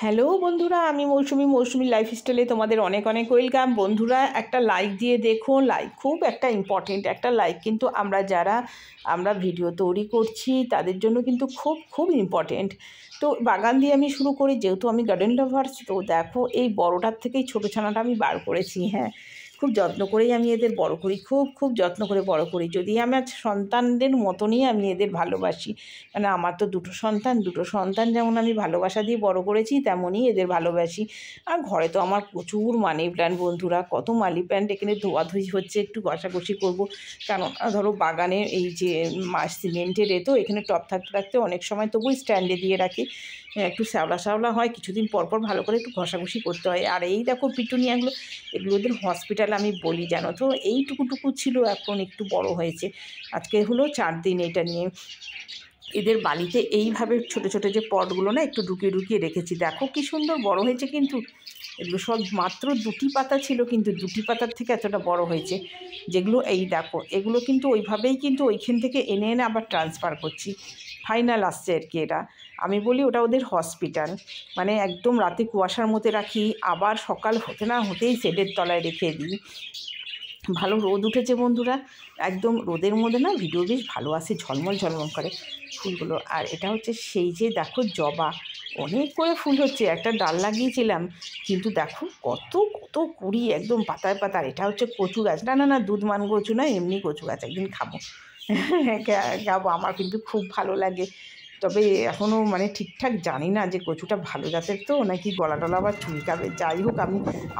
Hello বন্ধুরা, আমি মৌসুমি লাইফস্টাইলে তোমাদের অনেক অনেক ওয়েলকাম। বন্ধুরা, একটা লাইক দিয়ে দেখো। লাইক খুব একটা ইম্পর্টেন্ট, একটা লাইক কিন্তু আমরা ভিডিও তৈরি করছি তাদের জন্য কিন্তু খুব খুব ইম্পর্টেন্ট। তো বাগান দিয়ে আমি শুরু করি, যেহেতু আমি গার্ডেন লাভার্স। তো দেখো, এই বড়টার থেকেই ছোটো ছানাটা আমি বার করেছি। হ্যাঁ, খুব যত্ন করেই আমি এদের বড় করি, খুব যত্ন করে বড় করি। যদি আমার সন্তানদের মতনই আমি এদের ভালোবাসি। মানে আমার তো দুটো সন্তান যেমন আমি ভালোবাসা দিয়ে বড় করেছি, তেমনই এদের ভালোবাসি। আর ঘরে তো আমার প্রচুর মানি প্ল্যান্ট বন্ধুরা, কত মানি প্ল্যান্ট এখানে ধোয়াধুয়ি হচ্ছে, একটু ঘষাঘষি করবো। কারণ ধরো বাগানে এই যে সিমেন্টের তো এখানে টব থাকতে থাকতে অনেক সময় তবুই স্ট্যান্ডে দিয়ে রাখি, একটু শ্যাওলা হয়, কিছুদিন পর ভালো করে একটু ঘষাঘষি করতে হয়। আর এই দেখো পিটুনিয়াগুলো, এগুলো ওদের হসপিটাল আমি বলি, জানো তো। এইটুকু ছিল, এখন একটু বড় হয়েছে। আজকে হলো 4 দিন এটা নিয়ে। এদের বালিতে এইভাবে ছোটো ছোটো যে পটগুলো না, একটু ঢুকিয়ে রেখেছি। দেখো কি সুন্দর বড় হয়েছে। কিন্তু এগুলো সব মাত্র 2টি পাতা ছিল, কিন্তু 2টি পাতার থেকে এতটা বড় হয়েছে। যেগুলো এই দেখো, এগুলো কিন্তু ওইভাবেই কিন্তু ওইখান থেকে এনে আবার ট্রান্সফার করছি। ফাইনাল আসছে আর কি এটা। আমি বলি ওটা ওদের হসপিটাল। মানে একদম রাতে কুয়াশার মধ্যে রাখি, আবার সকাল হতে না হতেই শেডের তলায় রেখে দিই। ভালো রোদ উঠেছে বন্ধুরা, একদম রোদের মধ্যে না ভিডিও বেশ ভালো আসে, ঝলমল করে ফুলগুলো। আর এটা হচ্ছে সেই যে দেখো জবা, অনেক করে ফুল হচ্ছে। একটা ডাল লাগিয়েছিলাম, কিন্তু দেখো কত কুড়ি একদম পাতায়। এটা হচ্ছে কচু গাছ, না দুধমান কচু না, এমনি কচু গাছ। একদিন খাবো খাবো, আমার কিন্তু খুব ভালো লাগে। তবে এখনও মানে ঠিকঠাক জানি না যে কচুটা ভালো জাতের তো নাকি গলা টলা আবার চুলকাবে। যাই হোক,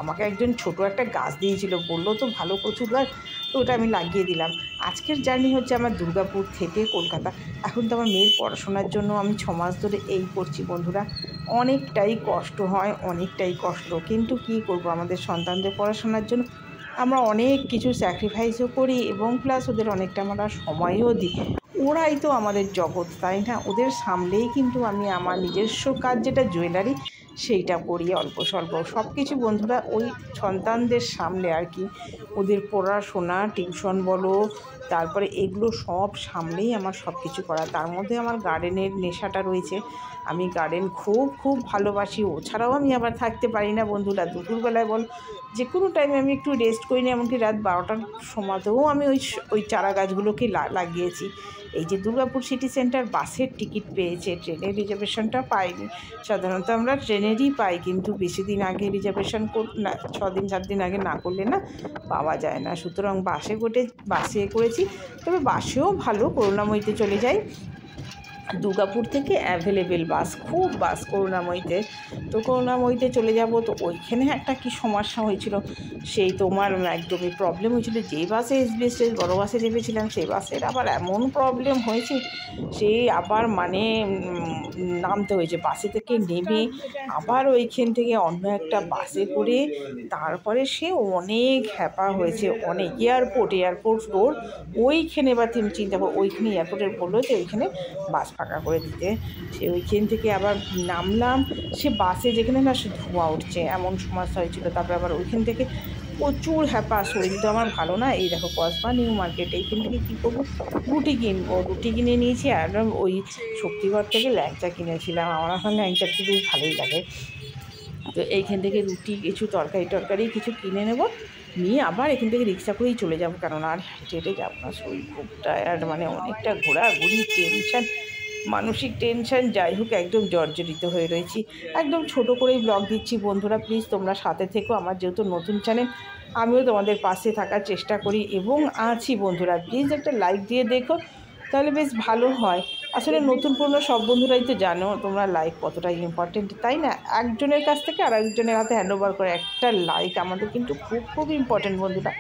আমাকে একজন ছোট একটা গাছ দিয়েছিল, বললো তো ভালো কচু গাছ, তো ওটা আমি লাগিয়ে দিলাম। আজকের জার্নি হচ্ছে আমার দুর্গাপুর থেকে কলকাতা। এখন তো আমার মেয়ের পড়াশোনার জন্য আমি 6 মাস ধরে এই করছি বন্ধুরা। অনেকটাই কষ্ট হয়, কিন্তু কী করবো, আমাদের সন্তানদের পড়াশোনার জন্য আমরা অনেক কিছু স্যাক্রিফাইসও করি, এবং প্লাস ওদের অনেকটা আমরা সময়ও দিই। ওরাই তো আমাদের জগৎ, তাই না? ওদের সামলেই কিন্তু আমি আমার নিজস্ব কাজ, যেটা জুয়েলারি, সেইটা করি অল্প স্বল্প। সব কিছু বন্ধুরা ওই সন্তানদের সামলে আর কি। ওদের পড়াশোনা, টিউশন বলো, তারপরে এগুলো সব সামলেই আমার সব কিছু করা। তার মধ্যে আমার গার্ডেনের নেশাটা রয়েছে। আমি গার্ডেন খুব ভালোবাসি। ও ছাড়াও আমি আবার থাকতে পারি না বন্ধুরা। দুপুরবেলায় বল, যে কোনো টাইমে আমি একটু রেস্ট করি না, এমনকি রাত 12টার সময়তেও আমি ওই চারা গাছগুলোকে লাগিয়েছি। এই যে দুর্গাপুর সিটি সেন্টার বাসের টিকিট পেয়েছে, ট্রেনের রিজার্ভেশনটা পাইনি। সাধারণত আমরা ট্রেনেরই পাই, কিন্তু বেশি দিন আগে রিজার্ভেশন 6 দিন 7 দিন আগে না করলে না পাওয়া যায় না। সুতরাং বাসে করেছি। তবে বাসেও ভালো, করুণাময়ীতে চলে যাই। দুর্গাপুর থেকে অ্যাভেলেবেল বাস করুণাময়ীতে। তো করুণাময়ীতে চলে যাব। তো ওইখানে একটা কি সমস্যা হয়েছিল, সেই তোমার একদমই প্রবলেম হয়েছিল। যেই বাসে এসবিএস বড় বাসে চেপেছিলাম, সেই বাসের আবার এমন প্রবলেম হয়েছে, সেই আবার মানে নামতে হয়েছে। বাসে থেকে নেমে আবার ওইখান থেকে অন্য একটা বাসে করে, তারপরে সে অনেক হ্যাপা হয়েছে। অনেক এয়ারপোর্ট রোড, ওইখানে এবার তুমি চিন্তা করো, ওইখানে এয়ারপোর্টের বললো যে ওইখানে বাস ফাঁকা করে দিতে। সে ওইখান থেকে আবার নামলাম, সে বাসে যেখানে না সে ধোঁয়া উঠছে, এমন সমস্যা হয়েছিল। তারপরে আবার ওইখান থেকে প্রচুর হ্যাপা, শরীর তো আমার ভালো না। এই দেখো কসবা নিউ মার্কেট, এইখান থেকে কী করবো, রুটি কিনে নিয়েছি। আর ওই শক্তিগড় থেকে ল্যাংচা কিনেছিলাম। আমার এখন ল্যাংচা একটু বেশ ভালোই লাগে। তো এইখান থেকে রুটি, কিছু তরকারি কিছু কিনে নিয়ে আবার এখান থেকে রিক্সা করেই চলে যাবো, কারণ আর হেঁটে যাবো না। শরীর খুব টায়ার্ড, মানে অনেকটা ঘোরাঘুরি, টেনশান, মানসিক টেনশান। যাই হোক, একদম জর্জরিত হয়ে রয়েছি। একদম ছোট করেই ব্লগ দিচ্ছি বন্ধুরা, প্লিজ তোমরা সাথে থেকো। আমার যেহেতু নতুন চ্যানেল, আমিও তোমাদের পাশে থাকার চেষ্টা করি এবং আছি বন্ধুরা। প্লিজ একটা লাইক দিয়ে দেখো, তাহলে বেশ ভালো হয়। আসলে নতুন পুরনো সব বন্ধুরাই তো জানো তোমরা লাইক কতটা ইম্পর্টেন্ট, তাই না? একজনের কাছ থেকে আর একজনের হাতে হ্যান্ডওভার করে একটা লাইক আমাদের কিন্তু খুব ইম্পর্টেন্ট বন্ধুরা।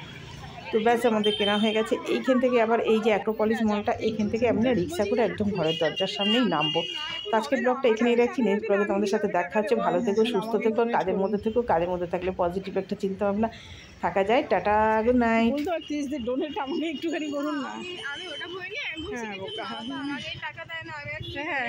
তো ব্যাস, আমাদের কেনা হয়ে গেছে। এইখান থেকে আবার এই যে অ্যাক্রোপলিস মলটা, এইখান থেকে আমি রিক্সা করে একদম ঘরের দরজার সামনেই নামবো। তো আজকের ব্লগটা এখানেই রাখছি। নেক্সট ব্লগে তোমাদের সাথে দেখা হচ্ছে। ভালো থেকো, সুস্থ থেকো, কাজের মধ্যে থাকলে পজিটিভ একটা চিন্তা ভাবনা থাকা যায়। Tata, good night. বলতে পারছিস যে ডোনেট আমাকে একটুখানি করুন না। আমি ওটা বলি, হ্যাঁ টাকা দেয় না। হ্যাঁ।